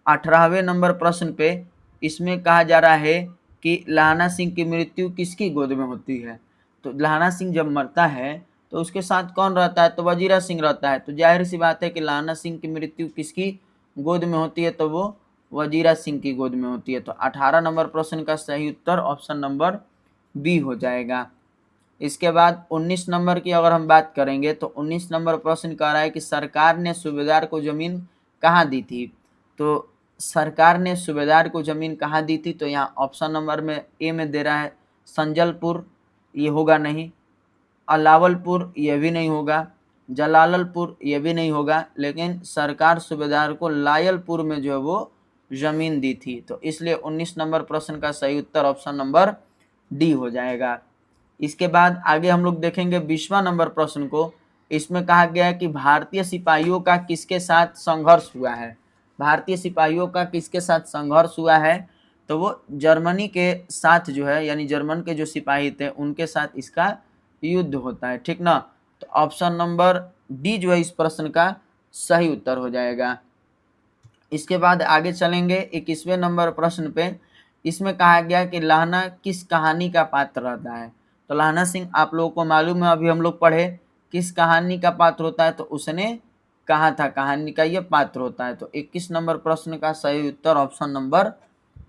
18वें नंबर प्रश्न पे। इसमें कहा जा रहा है कि लहना सिंह की मृत्यु किसकी गोद में होती है। तो लहना सिंह जब मरता है तो उसके साथ कौन रहता है, तो वजीरा सिंह रहता है। तो जाहिर सी बात है कि लहना सिंह की मृत्यु किसकी गोद में होती है, तो वो वजीरा सिंह की गोद में होती है। तो 18 नंबर प्रश्न का सही उत्तर ऑप्शन नंबर बी हो जाएगा। इसके बाद 19 नंबर की अगर हम बात करेंगे तो 19 नंबर प्रश्न कह रहा है कि सरकार ने सूबेदार को जमीन कहाँ दी थी। तो सरकार ने सूबेदार को जमीन कहाँ दी थी, तो यहाँ ऑप्शन नंबर में ए में दे रहा है संजलपुर, ये होगा नहीं, अलावलपुर ये भी नहीं होगा, जलालपुर ये भी नहीं होगा, लेकिन सरकार सूबेदार को लायलपुर में जो है वो जमीन दी थी। तो इसलिए 19 नंबर प्रश्न का सही उत्तर ऑप्शन नंबर डी हो जाएगा। इसके बाद आगे हम लोग देखेंगे 20वां नंबर प्रश्न को। इसमें कहा गया है कि भारतीय सिपाहियों का किसके साथ संघर्ष हुआ है। भारतीय सिपाहियों का किसके साथ संघर्ष हुआ है, तो वो जर्मनी के साथ जो है, यानी जर्मन के जो सिपाही थे उनके साथ इसका युद्ध होता है, ठीक ना। तो ऑप्शन नंबर डी जो है इस प्रश्न का सही उत्तर हो जाएगा। इसके बाद आगे चलेंगे 21वें नंबर प्रश्न पे। इसमें कहा गया कि लहना किस कहानी का पात्र रहता है। तो लहना सिंह आप लोगों को मालूम है, अभी हम लोग पढ़े, किस कहानी का पात्र होता है, तो उसने कहा था कहानी का ये पात्र होता है। तो 21 नंबर प्रश्न का सही उत्तर ऑप्शन नंबर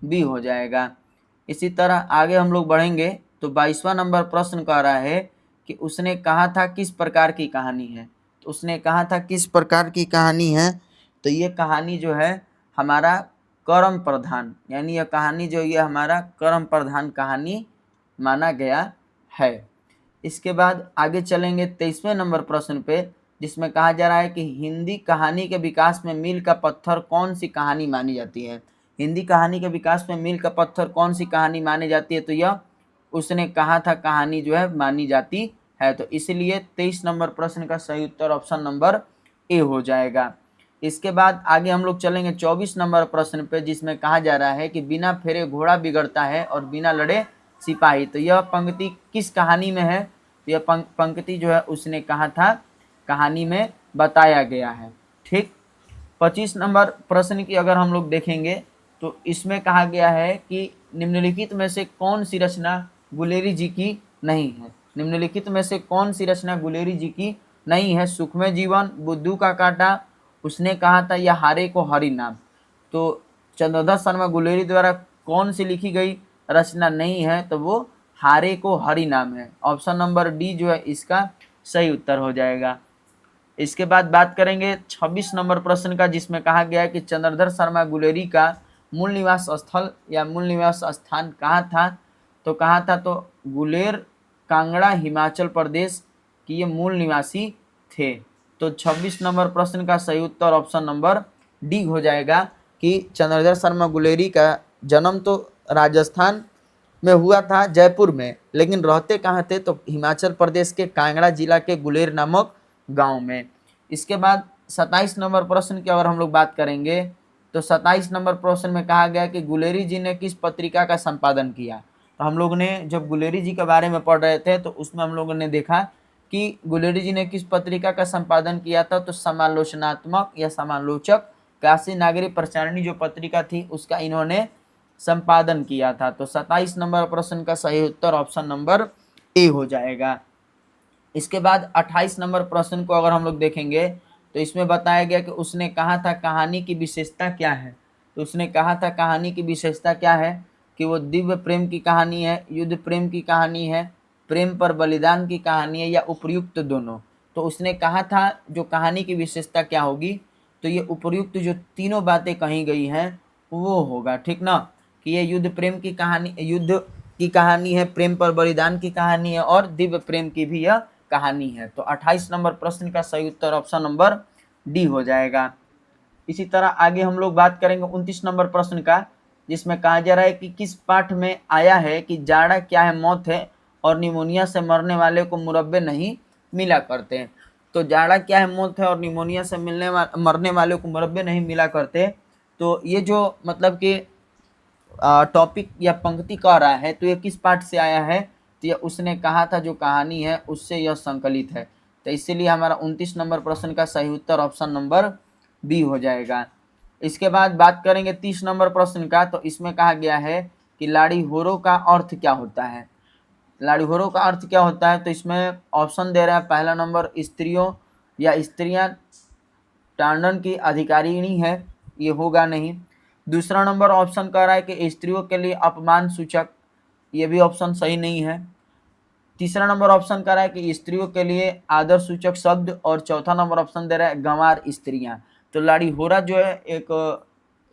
बी हो जाएगा। इसी तरह आगे हम लोग बढ़ेंगे तो 22वां नंबर प्रश्न कह रहा है कि उसने कहा था किस प्रकार की कहानी है। तो उसने कहा था किस प्रकार की कहानी है, तो ये कहानी जो है हमारा कर्म प्रधान, यानी यह कहानी जो ये हमारा कर्म प्रधान कहानी माना गया है। इसके बाद आगे चलेंगे 23वें नंबर प्रश्न पे, जिसमें कहा जा रहा है कि हिंदी कहानी के विकास में मील का पत्थर कौन सी कहानी मानी जाती है। हिंदी कहानी के विकास में मील का पत्थर कौन सी कहानी मानी जाती है, तो यह उसने कहा था कहानी जो है मानी जाती है। तो इसलिए 23 नंबर प्रश्न का सही उत्तर ऑप्शन नंबर ए हो जाएगा। इसके बाद आगे हम लोग चलेंगे 24 नंबर प्रश्न पे, जिसमें कहा जा रहा है कि बिना फेरे घोड़ा बिगड़ता है और बिना लड़े सिपाही। तो यह पंक्ति किस कहानी में है? यह पंक्ति जो है उसने कहा था कहानी में बताया गया है। ठीक। 25 नंबर प्रश्न की अगर हम लोग देखेंगे तो इसमें कहा गया है कि निम्नलिखित में से कौन सी रचना गुलेरी जी की नहीं है? निम्नलिखित में से कौन सी रचना गुलेरी जी की नहीं है? सुखमय जीवन, बुद्धू का कांटा, उसने कहा था, या हारे को हरि नाम। तो चंद्रधर शर्मा गुलेरी द्वारा कौन सी लिखी गई रचना नहीं है? तो वो हारे को हरि नाम है। ऑप्शन नंबर डी जो है इसका सही उत्तर हो जाएगा। इसके बाद बात करेंगे 26 नंबर प्रश्न का, जिसमें कहा गया है कि चंद्रधर शर्मा गुलेरी का मूल निवास स्थल या मूल निवास स्थान कहाँ था? तो कहा था तो गुलेर कांगड़ा हिमाचल प्रदेश की ये मूल निवासी थे। तो 26 नंबर प्रश्न का सही उत्तर ऑप्शन नंबर डी हो जाएगा कि चंद्रधर शर्मा गुलेरी का जन्म तो राजस्थान में हुआ था, जयपुर में, लेकिन रहते कहाँ थे? तो हिमाचल प्रदेश के कांगड़ा जिला के गुलेर नामक गांव में। इसके बाद 27 नंबर प्रश्न की अगर हम लोग बात करेंगे तो 27 नंबर प्रश्न में कहा गया कि गुलेरी जी ने किस पत्रिका का संपादन किया? तो हम लोग ने जब गुलेरी जी के बारे में पढ़ रहे थे तो उसमें हम लोगों ने देखा कि गुलेरी जी ने किस पत्रिका का संपादन किया था? तो समालोचनात्मक या समालोचक काशी नागरी प्रचारणी जो पत्रिका थी उसका इन्होंने संपादन किया था। तो 27 नंबर प्रश्न का सही उत्तर ऑप्शन नंबर ए हो जाएगा। इसके बाद 28 नंबर प्रश्न को अगर हम लोग देखेंगे तो इसमें बताया गया कि उसने कहा था कहानी की विशेषता क्या है? तो उसने कहा था कहानी की विशेषता क्या है कि वो दिव्य प्रेम की कहानी है, युद्ध प्रेम की कहानी है, प्रेम पर बलिदान की कहानी है, या उपर्युक्त दोनों। तो उसने कहा था जो कहानी की विशेषता क्या होगी? तो ये उपर्युक्त जो तीनों बातें कही गई हैं वो होगा। ठीक ना, कि ये युद्ध प्रेम की कहानी, युद्ध की कहानी है, प्रेम पर बलिदान की कहानी है और दिव्य प्रेम की भी यह कहानी है। तो 28 नंबर प्रश्न का सही उत्तर ऑप्शन नंबर डी हो जाएगा। इसी तरह आगे हम लोग बात करेंगे 29 नंबर प्रश्न का, जिसमें कहा जा रहा है कि किस पाठ में आया है कि जाड़ा क्या है मौत है और निमोनिया से मरने वाले को मुरब्बे नहीं मिला करते हैं। तो जाड़ा क्या है मौत है और निमोनिया से मरने वाले को मुरब्बे नहीं मिला करते, तो ये जो मतलब कि टॉपिक या पंक्ति कह रहा है तो ये किस पाठ से आया है? तो ये उसने कहा था जो कहानी है उससे यह संकलित है। तो इसीलिए हमारा 29 नंबर प्रश्न का सही उत्तर ऑप्शन नंबर बी हो जाएगा। इसके बाद बात करेंगे 30 नंबर प्रश्न का, तो इसमें कहा गया है कि लाड़ी होरो का अर्थ क्या होता है? लाड़ी होरो का अर्थ क्या होता है? तो इसमें ऑप्शन दे रहा है, पहला नंबर स्त्रियों या स्त्रियां टांडन की अधिकारिणी है, ये होगा नहीं। दूसरा नंबर ऑप्शन कह रहा है कि स्त्रियों के लिए अपमान सूचक, ये भी ऑप्शन सही नहीं है। तीसरा नंबर ऑप्शन कह रहा है कि स्त्रियों के लिए आदर सूचक शब्द, और चौथा नंबर ऑप्शन दे रहा है गंवार स्त्रियां। तो लाड़ी होरा जो है एक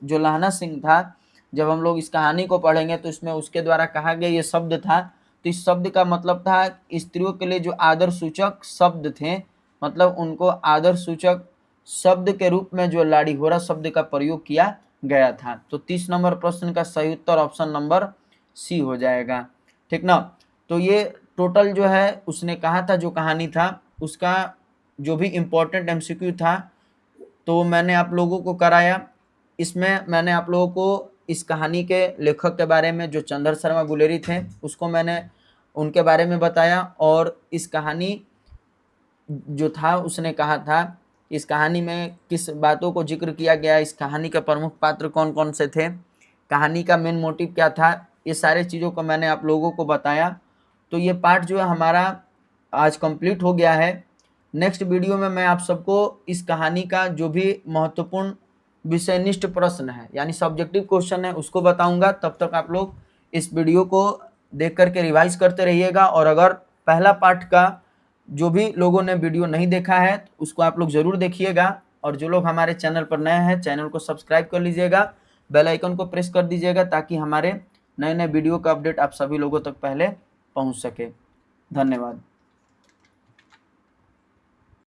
जो लहना सिंह था, जब हम लोग इस कहानी को पढ़ेंगे तो इसमें उसके द्वारा कहा गया ये शब्द था। तो इस शब्द का मतलब था स्त्रियों के लिए जो आदर सूचक शब्द थे, मतलब उनको आदर सूचक शब्द के रूप में जो लाड़ी होरा शब्द का प्रयोग किया गया था। तो 30 नंबर प्रश्न का सही उत्तर ऑप्शन नंबर सी हो जाएगा। ठीक ना, तो ये टोटल जो है उसने कहा था जो कहानी था उसका जो भी इम्पोर्टेंट एमसीक्यू था तो मैंने आप लोगों को कराया। इसमें मैंने आप लोगों को इस कहानी के लेखक के बारे में जो चंद्र शर्मा गुलेरी थे उसको मैंने उनके बारे में बताया, और इस कहानी जो था उसने कहा था इस कहानी में किस बातों को जिक्र किया गया, इस कहानी के प्रमुख पात्र कौन कौन से थे, कहानी का मेन मोटिव क्या था, ये सारे चीज़ों को मैंने आप लोगों को बताया। तो ये पार्ट जो है हमारा आज कंप्लीट हो गया है। नेक्स्ट वीडियो में मैं आप सबको इस कहानी का जो भी महत्वपूर्ण विषयनिष्ठ प्रश्न है यानी सब्जेक्टिव क्वेश्चन है उसको बताऊंगा। तब तक आप लोग इस वीडियो को देख करके रिवाइज करते रहिएगा, और अगर पहला पार्ट का जो भी लोगों ने वीडियो नहीं देखा है तो उसको आप लोग ज़रूर देखिएगा, और जो लोग हमारे चैनल पर नए हैं चैनल को सब्सक्राइब कर लीजिएगा, बेल आइकन को प्रेस कर दीजिएगा ताकि हमारे नए नए वीडियो का अपडेट आप सभी लोगों तक पहले पहुंच सके। धन्यवाद।